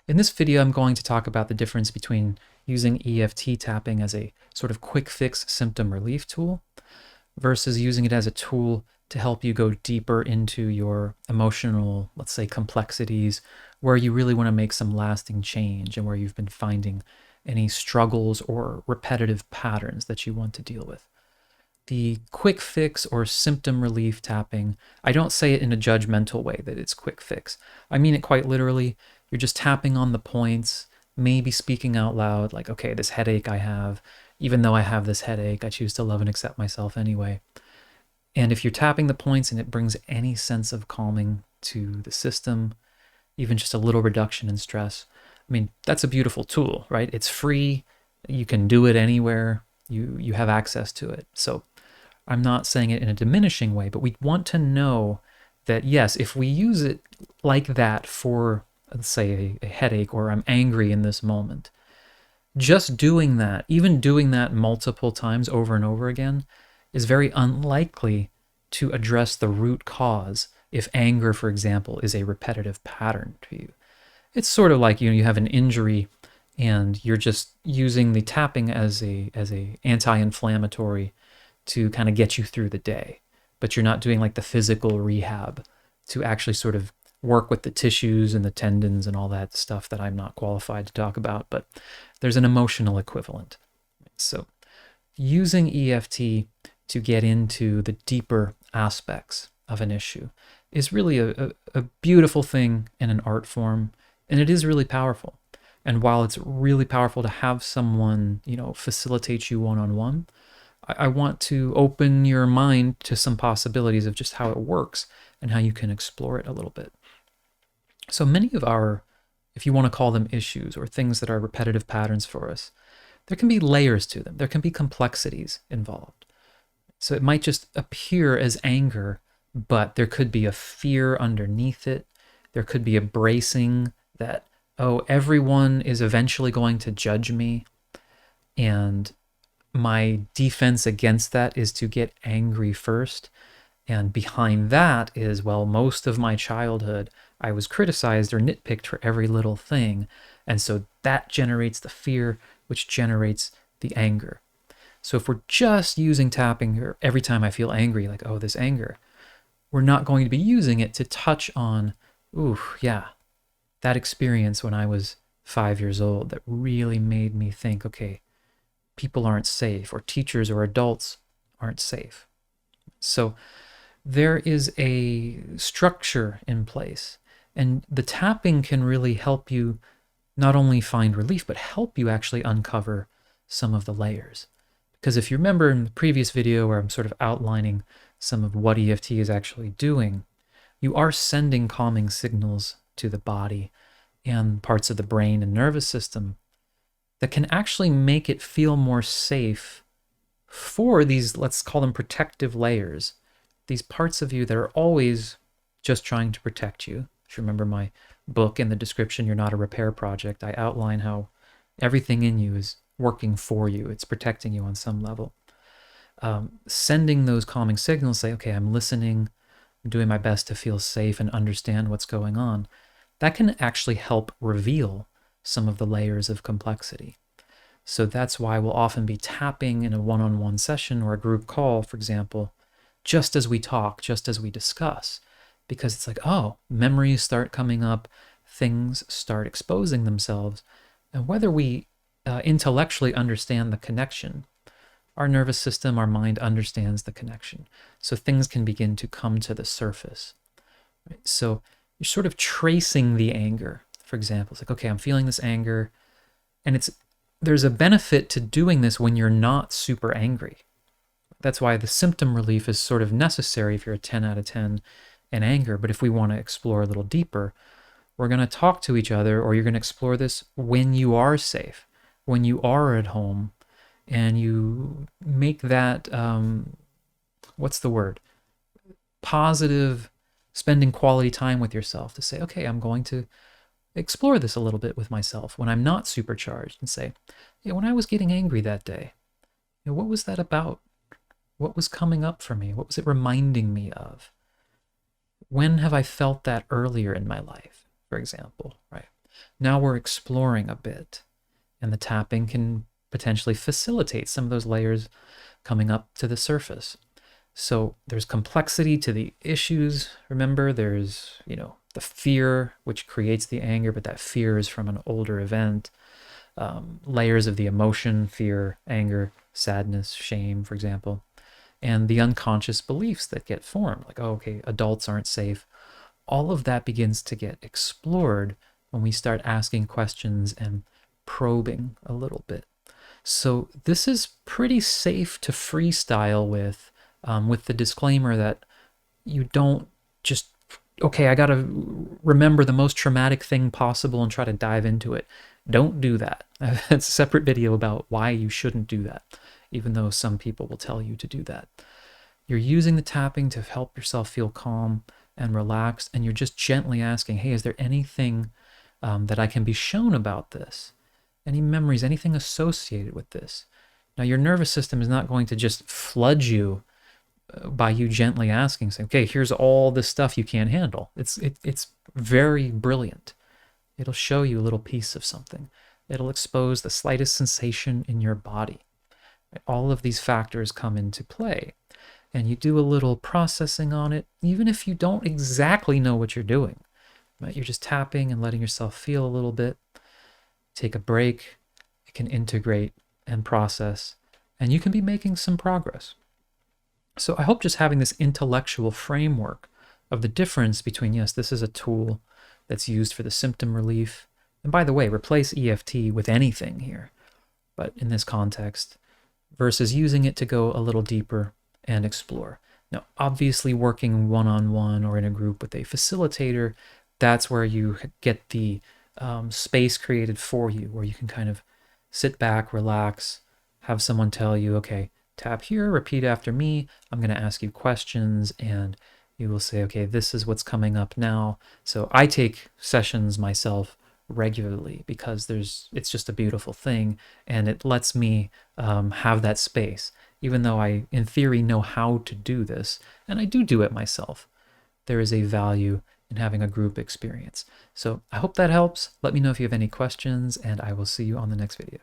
In this video, I'm going to talk about the difference between using EFT tapping as a sort of quick fix symptom relief tool versus using it as a tool to help you go deeper into your emotional, let's say, complexities, where you really want to make some lasting change and where you've been finding any struggles or repetitive patterns that you want to deal with. The quick fix or symptom relief tapping, I don't say it in a judgmental way that it's quick fix. I mean it quite literally. You're just tapping on the points, maybe speaking out loud, like, okay, this headache I have, even though I have this headache, I choose to love and accept myself anyway. And if you're tapping the points and it brings any sense of calming to the system, even just a little reduction in stress, I mean, that's a beautiful tool, right? It's free. You can do it anywhere. You have access to it. So I'm not saying it in a diminishing way, but we want to know that, yes, if we use it like that for, let's say, a headache, or I'm angry in this moment, just doing that, even doing that multiple times over and over again, is very unlikely to address the root cause if anger, for example, is a repetitive pattern to you. It's sort of like, you have an injury and you're just using the tapping as a anti-inflammatory to kind of get you through the day, but you're not doing like the physical rehab to actually sort of work with the tissues and the tendons and all that stuff that I'm not qualified to talk about, but there's an emotional equivalent. So using EFT to get into the deeper aspects of an issue is really a beautiful thing in an art form, and it is really powerful. And while it's really powerful to have someone, facilitate you one-on-one, I want to open your mind to some possibilities of just how it works and how you can explore it a little bit. So many of our, if you want to call them issues or things that are repetitive patterns for us, there can be layers to them. There can be complexities involved. So it might just appear as anger, but there could be a fear underneath it. There could be a bracing that, oh, everyone is eventually going to judge me, and my defense against that is to get angry first. And behind that is, well, most of my childhood, I was criticized or nitpicked for every little thing. And so that generates the fear, which generates the anger. So if we're just using tapping every time I feel angry, like, oh, this anger, we're not going to be using it to touch on, ooh, yeah, that experience when I was 5 years old that really made me think, okay, people aren't safe, or teachers or adults aren't safe. So there is a structure in place, and the tapping can really help you not only find relief, but help you actually uncover some of the layers. Because if you remember in the previous video where I'm sort of outlining some of what EFT is actually doing, you are sending calming signals to the body and parts of the brain and nervous system that can actually make it feel more safe for these, let's call them protective layers, these parts of you that are always just trying to protect you. If you remember my book, in the description, You're Not a Repair Project, I outline how everything in you is working for you. It's protecting you on some level. Sending those calming signals, say, okay, I'm listening, I'm doing my best to feel safe and understand what's going on. That can actually help reveal some of the layers of complexity. So that's why we'll often be tapping in a one-on-one session or a group call, for example, just as we talk, just as we discuss, because it's like, oh, memories start coming up, things start exposing themselves, and whether we intellectually understand the connection, our nervous system, our mind understands the connection. So things can begin to come to the surface. Right? So you're sort of tracing the anger. For example, it's like, okay, I'm feeling this anger, and there's a benefit to doing this when you're not super angry. That's why the symptom relief is sort of necessary if you're a 10 out of 10 in anger. But if we want to explore a little deeper, we're going to talk to each other, or you're going to explore this when you are safe, when you are at home, and you make that, what's the word? Positive, spending quality time with yourself to say, okay, I'm going to explore this a little bit with myself when I'm not supercharged, and say, yeah, when I was getting angry that day, what was that about? What was coming up for me? What was it reminding me of? When have I felt that earlier in my life, for example, right? Now we're exploring a bit, and the tapping can potentially facilitate some of those layers coming up to the surface. So there's complexity to the issues. Remember, there's, the fear, which creates the anger, but that fear is from an older event. Layers of the emotion, fear, anger, sadness, shame, for example, and the unconscious beliefs that get formed, like, oh, okay, adults aren't safe. All of that begins to get explored when we start asking questions and probing a little bit. So this is pretty safe to freestyle with the disclaimer that you don't just, okay, I got to remember the most traumatic thing possible and try to dive into it. Don't do that. It's a separate video about why you shouldn't do that, even though some people will tell you to do that. You're using the tapping to help yourself feel calm and relaxed, and you're just gently asking, hey, is there anything that I can be shown about this? Any memories, anything associated with this? Now, your nervous system is not going to just flood you by you gently asking, saying, okay, here's all this stuff you can't handle. It's very brilliant. It'll show you a little piece of something. It'll expose the slightest sensation in your body. All of these factors come into play, and you do a little processing on it, even if you don't exactly know what you're doing. Right? You're just tapping and letting yourself feel a little bit. Take a break. It can integrate and process, and you can be making some progress. So I hope just having this intellectual framework of the difference between, yes, this is a tool that's used for the symptom relief. And by the way, replace EFT with anything here, but in this context, versus using it to go a little deeper and explore. Now, obviously working one-on-one or in a group with a facilitator, that's where you get the space created for you, where you can kind of sit back, relax, have someone tell you, okay, tap here, repeat after me. I'm going to ask you questions, and you will say, okay, this is what's coming up now. So I take sessions myself regularly because it's just a beautiful thing, and it lets me have that space. Even though I, in theory, know how to do this, and I do it myself, there is a value in having a group experience. So I hope that helps. Let me know if you have any questions, and I will see you on the next video.